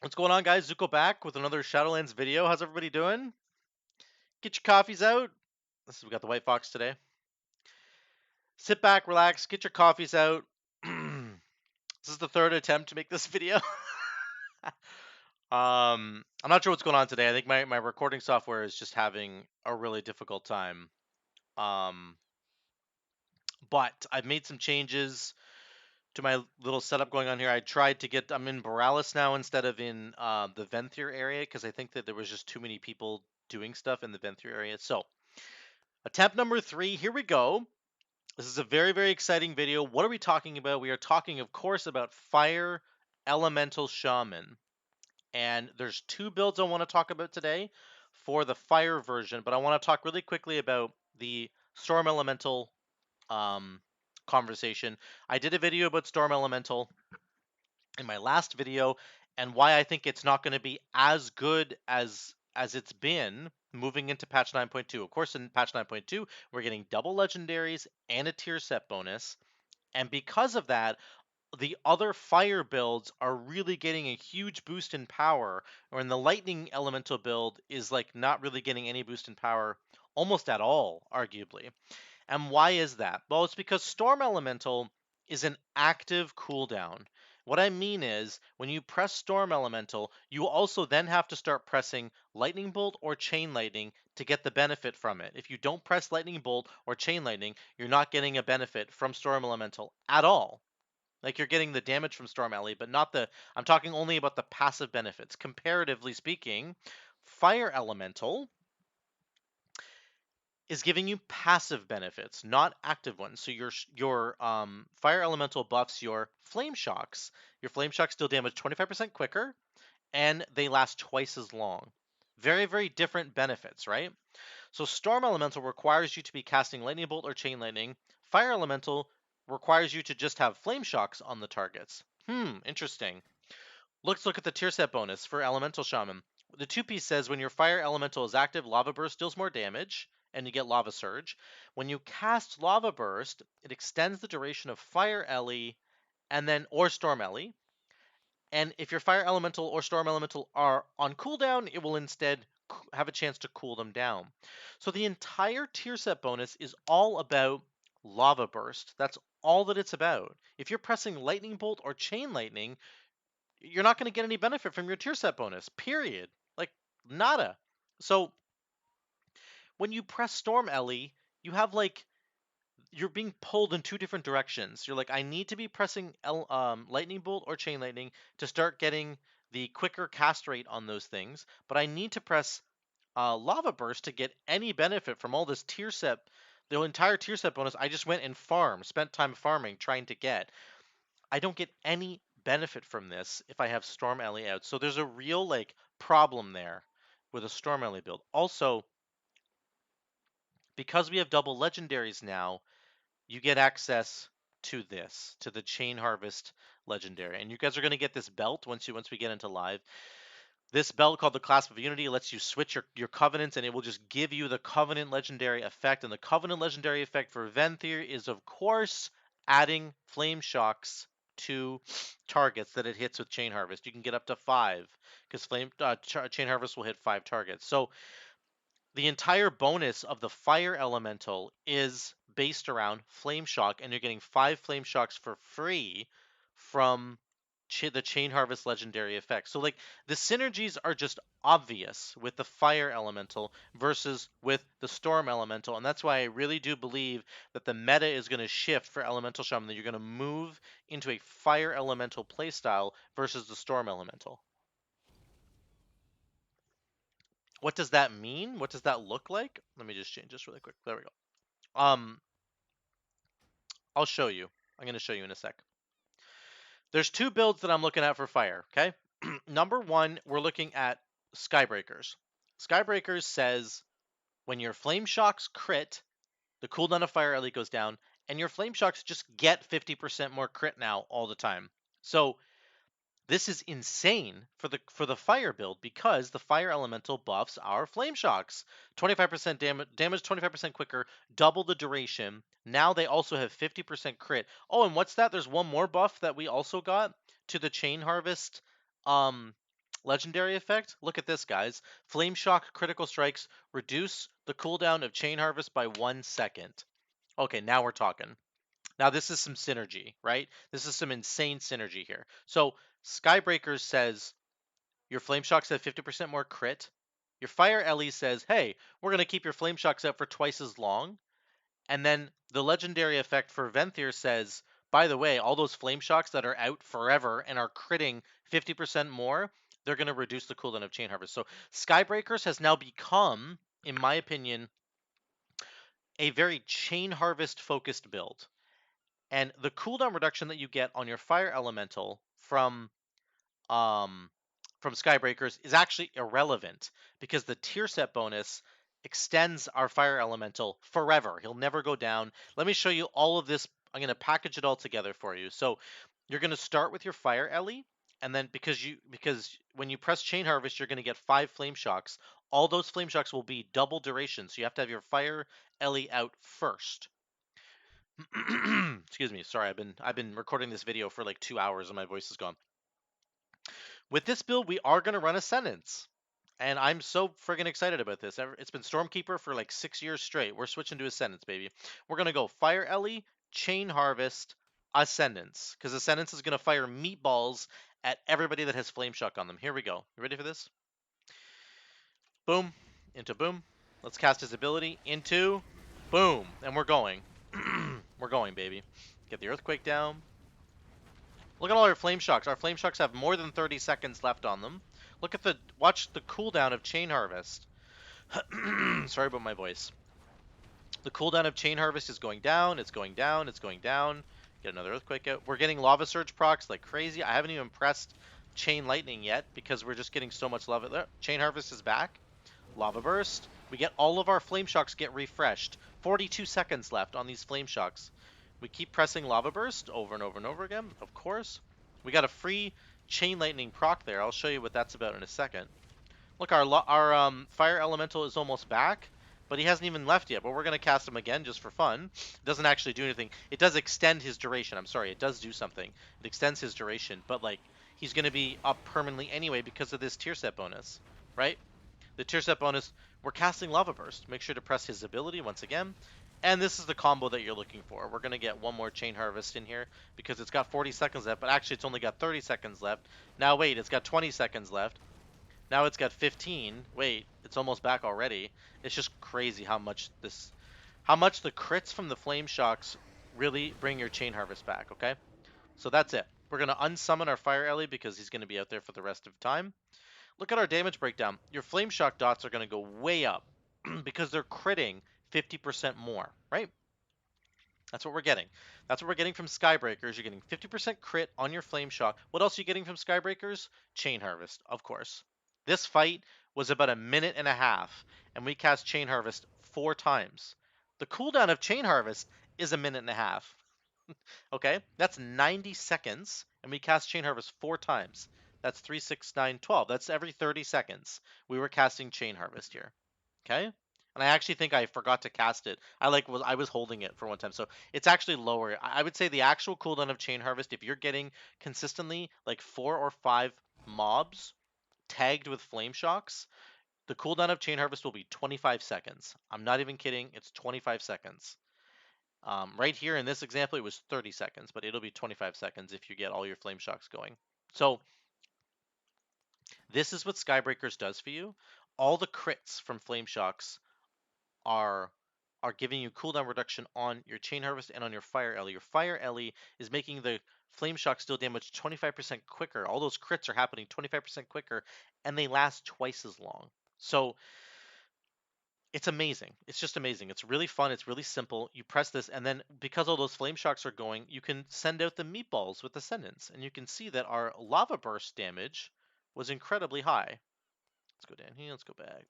What's going on, guys? Zuko back with another Shadowlands video. How's everybody doing? Get your coffees out. We got the White Fox today. Sit back, relax, get your coffees out. This is the third attempt to make this video. I'm not sure what's going on today. I think my recording software is just having a really difficult time. But I've made some changes to my little setup going on here. I'm in Borealis now instead of in the Venthyr area because I think that there was just too many people doing stuff in the Venthyr area. So attempt number 3, here we go. This is a very, very exciting video. What are we talking about? We are talking, of course, about Fire Elemental Shaman. And there's 2 builds I want to talk about today for the Fire version, but I want to talk really quickly about the Storm Elemental conversation. I did a video about Storm Elemental in my last video and why I think it's not going to be as good as it's been moving into patch 9.2. Of course, in patch 9.2, we're getting double legendaries and a tier set bonus. And because of that, the other fire builds are really getting a huge boost in power, or in the lightning elemental build is like not really getting any boost in power almost at all, arguably. And why is that? Well, it's because Storm Elemental is an active cooldown. What I mean is, when you press Storm Elemental, you also then have to start pressing Lightning Bolt or Chain Lightning to get the benefit from it. If you don't press Lightning Bolt or Chain Lightning, you're not getting a benefit from Storm Elemental at all. Like, you're getting the damage from Storm Ele, but not the... I'm talking only about the passive benefits. Comparatively speaking, Fire Elemental is giving you passive benefits, not active ones. So your fire elemental buffs your flame shocks. Your flame shocks deal damage 25% quicker, and they last twice as long. Very, very different benefits, right? So storm elemental requires you to be casting lightning bolt or chain lightning. Fire elemental requires you to just have flame shocks on the targets. Interesting. Let's look at the tier set bonus for Elemental Shaman. The 2-piece says when your fire elemental is active, Lava Burst deals more damage, and you get Lava Surge. When you cast Lava Burst, it extends the duration of Fire Ele or Storm Ele. And if your Fire Elemental or Storm Elemental are on cooldown, it will instead have a chance to cool them down. So the entire tier set bonus is all about Lava Burst. That's all that it's about. If you're pressing Lightning Bolt or Chain Lightning, you're not going to get any benefit from your tier set bonus, period. Like, nada. So when you press Storm Ele, you have like, you're being pulled in 2 different directions. You're like, I need to be pressing Lightning Bolt or Chain Lightning to start getting the quicker cast rate on those things, but I need to press Lava Burst to get any benefit from all this tier set, the entire tier set bonus. I just went and spent time farming, trying to get. I don't get any benefit from this if I have Storm Ele out. So there's a real like problem there with a Storm Ele build. Also, because we have double legendaries now, you get access to the Chain Harvest legendary. And you guys are going to get this belt once we get into live. This belt, called the Clasp of Unity, lets you switch your covenants, and it will just give you the Covenant legendary effect. And the Covenant legendary effect for Venthyr is, of course, adding flame shocks to targets that it hits with Chain Harvest. You can get up to 5 because Chain Harvest will hit 5 targets. So the entire bonus of the Fire Elemental is based around Flame Shock, and you're getting 5 Flame Shocks for free from the Chain Harvest legendary effect. So, like, the synergies are just obvious with the Fire Elemental versus with the Storm Elemental, and that's why I really do believe that the meta is going to shift for Elemental Shaman, that you're going to move into a Fire Elemental playstyle versus the Storm Elemental. What does that mean? What does that look like? Let me just change this really quick. There we go. I'll show you. I'm going to show you in a sec. There's 2 builds that I'm looking at for fire, okay? Number 1, we're looking at Skybreakers. Skybreakers says when your Flame Shocks crit, the cooldown of Fire Elite goes down, and your Flame Shocks just get 50% more crit now all the time. So this is insane for the fire build because the fire elemental buffs our flame shocks. 25% damage 25% quicker, double the duration. Now they also have 50% crit. Oh, and what's that? There's one more buff that we also got to the chain harvest Legendary effect, look at this, guys. Flame Shock critical strikes reduce the cooldown of Chain Harvest by 1 second. Okay, now we're talking. Now this is some synergy, right? This is some insane synergy here. So Skybreakers says your Flame Shocks have 50% more crit. Your Fire Ele says, hey, we're going to keep your Flame Shocks out for twice as long. And then the legendary effect for Venthyr says, by the way, all those Flame Shocks that are out forever and are critting 50% more, they're going to reduce the cooldown of Chain Harvest. So Skybreakers has now become, in my opinion, a very Chain Harvest focused build. And the cooldown reduction that you get on your Fire Elemental um, from Skybreakers is actually irrelevant because the tier set bonus extends our Fire Elemental forever. He'll never go down. Let me show you all of this. I'm going to package it all together for you. So you're going to start with your Fire Ele, and then because when you press Chain Harvest, you're going to get 5 Flame Shocks. All those Flame Shocks will be double duration, so you have to have your Fire Ele out first. Excuse me. Sorry, I've been recording this video for like 2 hours and my voice is gone. With this build, we are going to run Ascendance. And I'm so friggin' excited about this. It's been Stormkeeper for like 6 years straight. We're switching to Ascendance, baby. We're going to go Fire Ele, Chain Harvest, Ascendance. Because Ascendance is going to fire meatballs at everybody that has Flame Shock on them. Here we go. You ready for this? Boom. Into boom. Let's cast his ability. Into boom. And we're going. We're going, baby. Get the Earthquake down. Look at all our Flame Shocks. Our Flame Shocks have more than 30 seconds left on them. Watch the cooldown of Chain Harvest. Sorry about my voice. The cooldown of Chain Harvest is going down, it's going down, it's going down. Get another Earthquake out. We're getting Lava Surge procs like crazy. I haven't even pressed Chain Lightning yet because we're just getting so much lava. Chain Harvest is back. Lava Burst. We get all of our Flame Shocks get refreshed. 42 seconds left on these Flame Shocks. We keep pressing Lava Burst over and over and over again, of course. We got a free Chain Lightning proc there. I'll show you what that's about in a second. Look, our Fire Elemental is almost back, but he hasn't even left yet. But we're going to cast him again just for fun. It doesn't actually do anything. It does extend his duration. I'm sorry, it does do something. It extends his duration, but like he's going to be up permanently anyway because of this tier set bonus, right? The tier set bonus, we're casting Lava Burst. Make sure to press his ability once again. And this is the combo that you're looking for. We're going to get one more Chain Harvest in here because it's got 40 seconds left, but actually it's only got 30 seconds left. Now wait, it's got 20 seconds left. Now it's got 15. Wait, it's almost back already. It's just crazy how much the crits from the Flame Shocks really bring your Chain Harvest back, okay? So that's it. We're going to unsummon our Fire Ele because he's going to be out there for the rest of time. Look at our damage breakdown. Your Flame Shock dots are going to go way up because they're critting 50% more, right? That's what we're getting. That's what we're getting from Skybreakers. You're getting 50% crit on your Flame Shock. What else are you getting from Skybreakers? Chain Harvest, of course. This fight was about a minute and a half, and we cast Chain Harvest 4 times. The cooldown of Chain Harvest is a minute and a half. Okay, that's 90 seconds, and we cast Chain Harvest 4 times. That's 3, 6, 9, 12. That's every 30 seconds. We were casting Chain Harvest here. Okay? And I actually think I forgot to cast it. I was holding it for one time, so it's actually lower. I would say the actual cooldown of Chain Harvest, if you're getting consistently like 4 or 5 mobs tagged with Flame Shocks, the cooldown of Chain Harvest will be 25 seconds. I'm not even kidding. It's 25 seconds. Right here in this example, it was 30 seconds, but it'll be 25 seconds if you get all your Flame Shocks going. So this is what Skybreakers does for you. All the crits from Flame Shocks are giving you cooldown reduction on your Chain Harvest and on your Fire Ele. Your Fire Ele is making the Flame Shock still damage 25% quicker. All those crits are happening 25% quicker, and they last twice as long. So it's amazing. It's just amazing. It's really fun. It's really simple. You press this, and then because all those Flame Shocks are going, you can send out the meatballs with Ascendance, and you can see that our Lava Burst damage was incredibly high. Let's go down here. Let's go back.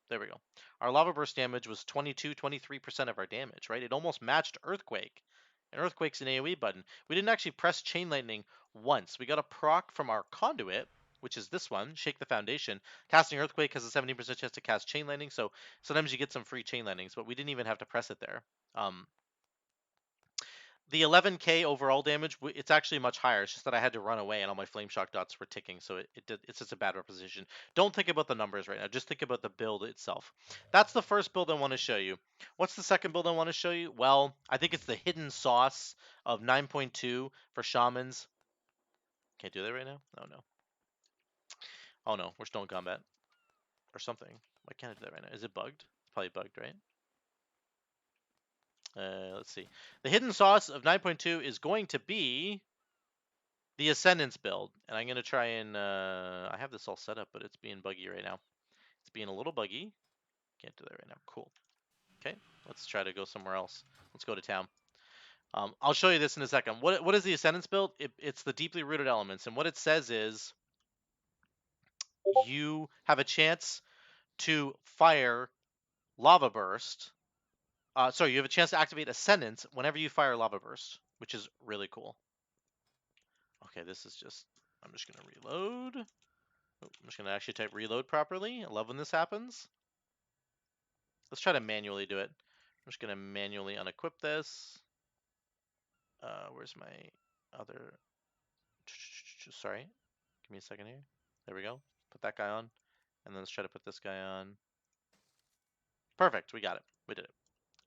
There we go. Our Lava Burst damage was 22, 23% of our damage, right? It almost matched Earthquake. And Earthquake's an AoE button. We didn't actually press Chain Lightning once. We got a proc from our Conduit, which is this one, Shake the Foundation. Casting Earthquake has a 70% chance to cast Chain Lightning, so sometimes you get some free Chain Lightnings, but we didn't even have to press it there. the 11k overall damage, it's actually much higher. It's just that I had to run away and all my flame shock dots were ticking, so it's just a bad representation. Don't think about the numbers right now. Just think about the build itself. That's the first build I want to show you. What's the second build I want to show you? Well, I think it's the hidden sauce of 9.2 for shamans. Can't do that right now? Oh no. Oh no, we're still in combat. Or something. Why can't I do that right now? Is it bugged? It's probably bugged, right? Let's see. The hidden sauce of 9.2 is going to be the Ascendance build. And I'm going to try and... I have this all set up, but it's being buggy right now. It's being a little buggy. Can't do that right now. Cool. Okay, let's try to go somewhere else. Let's go to town. I'll show you this in a second. What is the Ascendance build? It's the deeply rooted elements. And what it says is you have a chance to fire Lava Burst. Sorry, you have a chance to activate Ascendance whenever you fire Lava Burst, which is really cool. Okay, this is just... I'm just going to reload. Oh, I'm just going to actually type reload properly. I love when this happens. Let's try to manually do it. I'm just going to manually unequip this. Where's my other... Sorry. Give me a second here. There we go. Put that guy on. And then let's try to put this guy on. Perfect. We got it. We did it.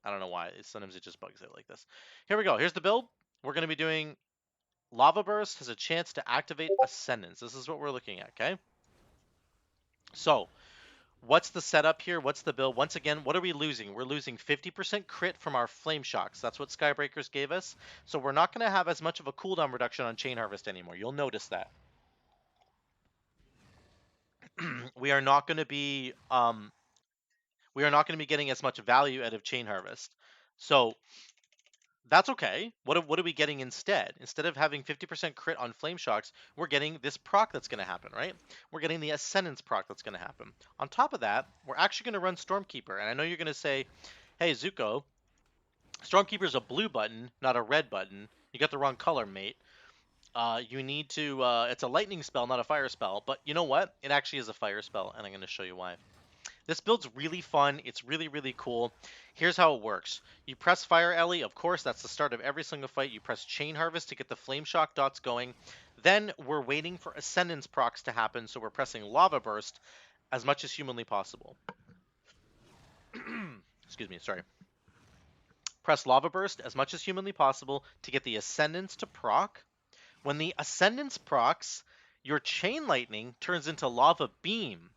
I don't know why. Sometimes it just bugs out like this. Here we go. Here's the build. We're going to be doing Lava Burst has a chance to activate Ascendance. This is what we're looking at, okay? So, what's the setup here? What's the build? Once again, what are we losing? We're losing 50% crit from our Flame Shocks. That's what Skybreakers gave us. So we're not going to have as much of a cooldown reduction on Chain Harvest anymore. You'll notice that. we are not going to be getting as much value out of Chain Harvest. So that's okay. What are we getting instead? Instead of having 50% crit on Flame Shocks, we're getting this proc that's going to happen, right? We're getting the Ascendance proc that's going to happen. On top of that, we're actually going to run Stormkeeper. And I know you're going to say, hey, Zuko, Stormkeeper's a blue button, not a red button. You got the wrong color, mate. You need to... it's a lightning spell, not a fire spell. But you know what? It actually is a fire spell, and I'm going to show you why. This build's really fun. It's really, really cool. Here's how it works. You press Fire Ele, of course, that's the start of every single fight. You press Chain Harvest to get the Flame Shock dots going. Then we're waiting for Ascendance procs to happen, so we're pressing Lava Burst as much as humanly possible. Excuse me, sorry. Press Lava Burst as much as humanly possible to get the Ascendance to proc. When the Ascendance procs, your Chain Lightning turns into Lava Beam,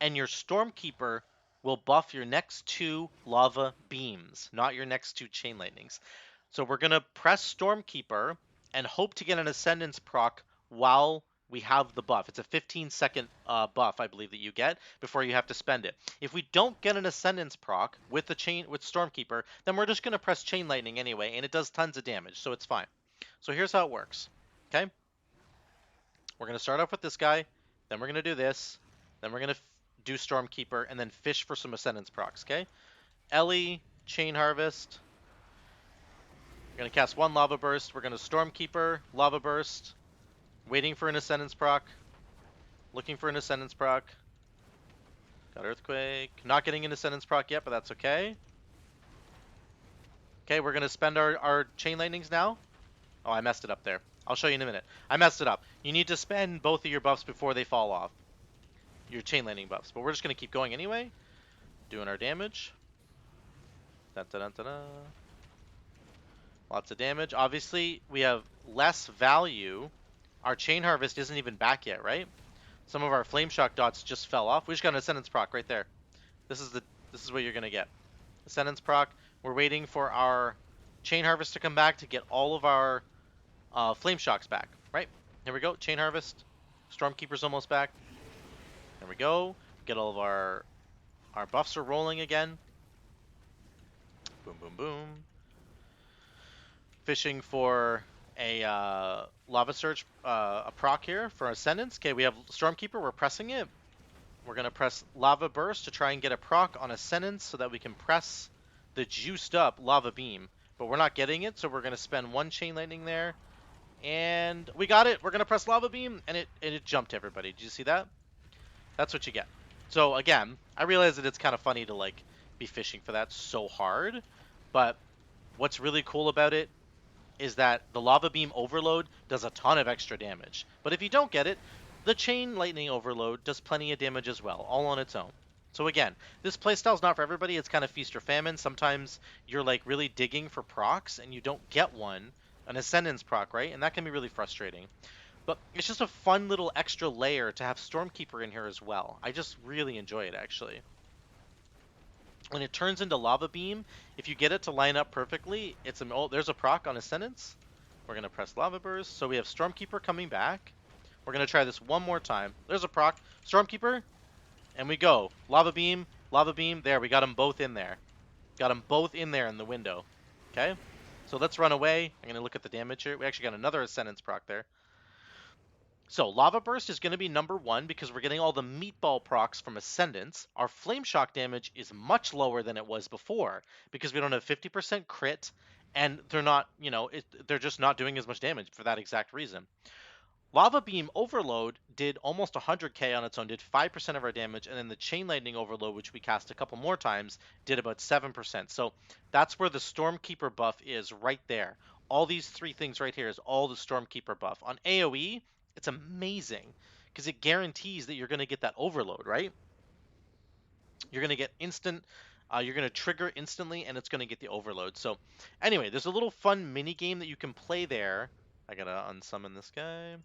and your Stormkeeper will buff your next 2 Lava Beams, not your next 2 Chain Lightnings. So we're going to press Stormkeeper and hope to get an Ascendance proc while we have the buff. It's a 15-second buff, I believe, that you get before you have to spend it. If we don't get an Ascendance proc with Stormkeeper, then we're just going to press Chain Lightning anyway, and it does tons of damage, so it's fine. So here's how it works, okay? We're going to start off with this guy, then we're going to do this, then we're going to do Stormkeeper, and then fish for some Ascendance procs, okay? Ele, Chain Harvest. We're going to cast 1 Lava Burst. We're going to Stormkeeper, Lava Burst. Waiting for an Ascendance proc. Looking for an Ascendance proc. Got Earthquake. Not getting an Ascendance proc yet, but that's okay. Okay, we're going to spend our Chain Lightnings now. Oh, I messed it up there. I'll show you in a minute. I messed it up. You need to spend both of your buffs before they fall off. Your Chain Lightning buffs. But we're just going to keep going anyway. Doing our damage. Dun, dun, dun, dun, dun. Lots of damage. Obviously, we have less value. Our Chain Harvest isn't even back yet, right? Some of our Flame Shock dots just fell off. We just got an Ascendance proc right there. This is what you're going to get. Ascendance proc. We're waiting for our Chain Harvest to come back to get all of our Flame Shocks back, right? Here we go. Chain Harvest. Stormkeeper's almost back. There we go. Get all of our buffs are rolling again. Boom, boom, boom. Fishing for a Lava Surge, a proc here for Ascendance. Okay, we have Stormkeeper. We're pressing it. We're going to press Lava Burst to try and get a proc on Ascendance so that we can press the juiced up Lava Beam. But we're not getting it, so we're going to spend 1 Chain Lightning there. And we got it. We're going to press Lava Beam, and it jumped everybody. Did you see that? That's what you get. So again, I realize that it's kind of funny to like be fishing for that so hard, but what's really cool about it is that the Lava Beam Overload does a ton of extra damage. But if you don't get it, the Chain Lightning Overload does plenty of damage as well, all on its own. So again, this playstyle's not for everybody. It's kind of feast or famine. Sometimes you're like really digging for procs and you don't get one, an Ascendance proc, right? And that can be really frustrating. But it's just a fun little extra layer to have Stormkeeper in here as well. I just really enjoy it, actually. When it turns into Lava Beam, if you get it to line up perfectly, it's a... Oh, there's a proc on Ascendance. We're going to press Lava Burst. So we have Stormkeeper coming back. We're going to try this one more time. There's a proc. Stormkeeper. And we go. Lava Beam. Lava Beam. There, we got them both in there. Got them both in there in the window. Okay? So let's run away. I'm going to look at the damage here. We actually got another Ascendance proc there. So Lava Burst is going to be number 1 because we're getting all the meatball procs from Ascendance. Our Flame Shock damage is much lower than it was before because we don't have 50% crit, and they're not, they're just not doing as much damage for that exact reason. Lava Beam Overload did almost 100k on its own, did 5% of our damage, and then the Chain Lightning Overload, which we cast a couple more times, did about 7%. So that's where the Stormkeeper buff is right there. All these 3 things right here is all the Stormkeeper buff. On AoE, it's amazing because it guarantees that you're going to get that Overload, right? You're going to get instant, you're going to trigger instantly, and it's going to get the Overload. So anyway, there's a little fun mini game that you can play there. I got to unsummon this guy.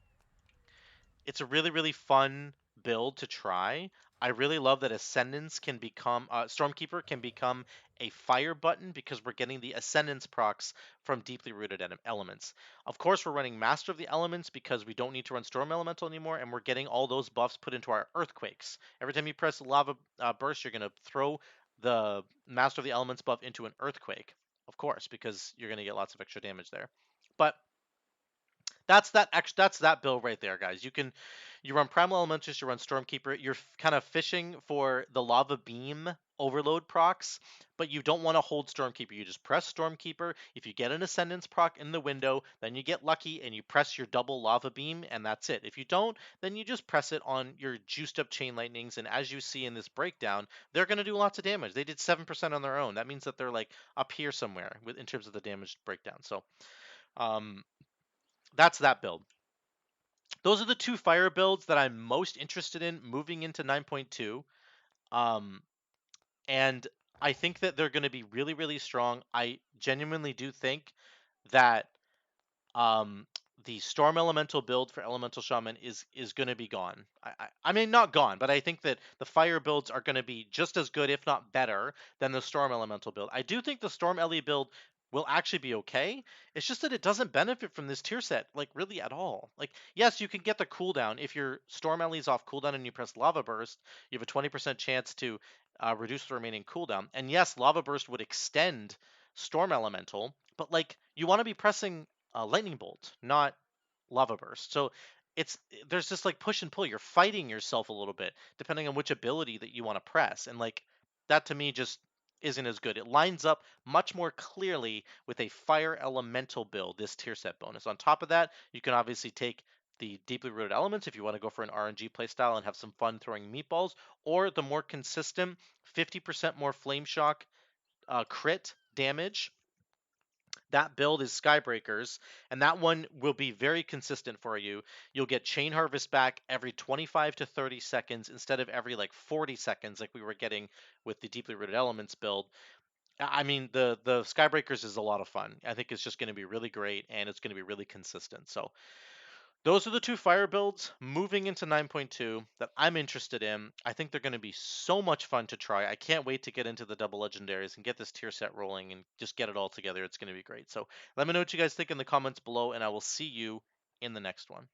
It's a really, really fun build to try. I really love that Ascendance can become, Stormkeeper can become a fire button because we're getting the Ascendance procs from deeply rooted elements. Of course, we're running Master of the Elements because we don't need to run Storm Elemental anymore, and we're getting all those buffs put into our Earthquakes. Every time you press Lava Burst, you're going to throw the Master of the Elements buff into an Earthquake, of course, because you're going to get lots of extra damage there. But that's that build right there, guys. You run Primal Elementalist, you run Stormkeeper. You're kind of fishing for the Lava Beam Overload procs, but you don't want to hold Stormkeeper. You just press Stormkeeper. If you get an Ascendance proc in the window, then you get lucky and you press your double Lava Beam, and that's it. If you don't, then you just press it on your juiced up Chain Lightnings, and as you see in this breakdown, they're going to do lots of damage. They did 7% on their own. That means that they're like up here somewhere in terms of the damage breakdown. So um, that's that build. Those are the 2 fire builds that I'm most interested in moving into 9.2. Um, and I think that they're going to be really, really strong. I genuinely do think that um, the Storm Elemental build for Elemental Shaman is going to be gone. I mean, not gone, but I think that the fire builds are going to be just as good, if not better, than the Storm Elemental build. I do think the Storm Ele build will actually be okay. It's just that it doesn't benefit from this tier set, like, really at all. Like, yes, you can get the cooldown. If your Storm Ele's off cooldown and you press Lava Burst, you have a 20% chance to reduce the remaining cooldown. And yes, Lava Burst would extend Storm Elemental, but, like, you want to be pressing Lightning Bolt, not Lava Burst. So there's just like push and pull. You're fighting yourself a little bit depending on which ability that you want to press, and like that to me just isn't as good. It lines up much more clearly with a Fire Elemental build, this tier set bonus. On top of that, you can obviously take the deeply rooted elements if you want to go for an RNG playstyle and have some fun throwing meatballs, or the more consistent 50% more flame shock crit damage. That build is Skybreakers, and that one will be very consistent for you. You'll get Chain Harvest back every 25 to 30 seconds instead of every like 40 seconds like we were getting with the Deeply Rooted Elements build. I mean, the Skybreakers is a lot of fun. I think it's just going to be really great, and it's going to be really consistent. So those are the 2 fire builds moving into 9.2 that I'm interested in. I think they're going to be so much fun to try. I can't wait to get into the double legendaries and get this tier set rolling and just get it all together. It's going to be great. So let me know what you guys think in the comments below, and I will see you in the next one.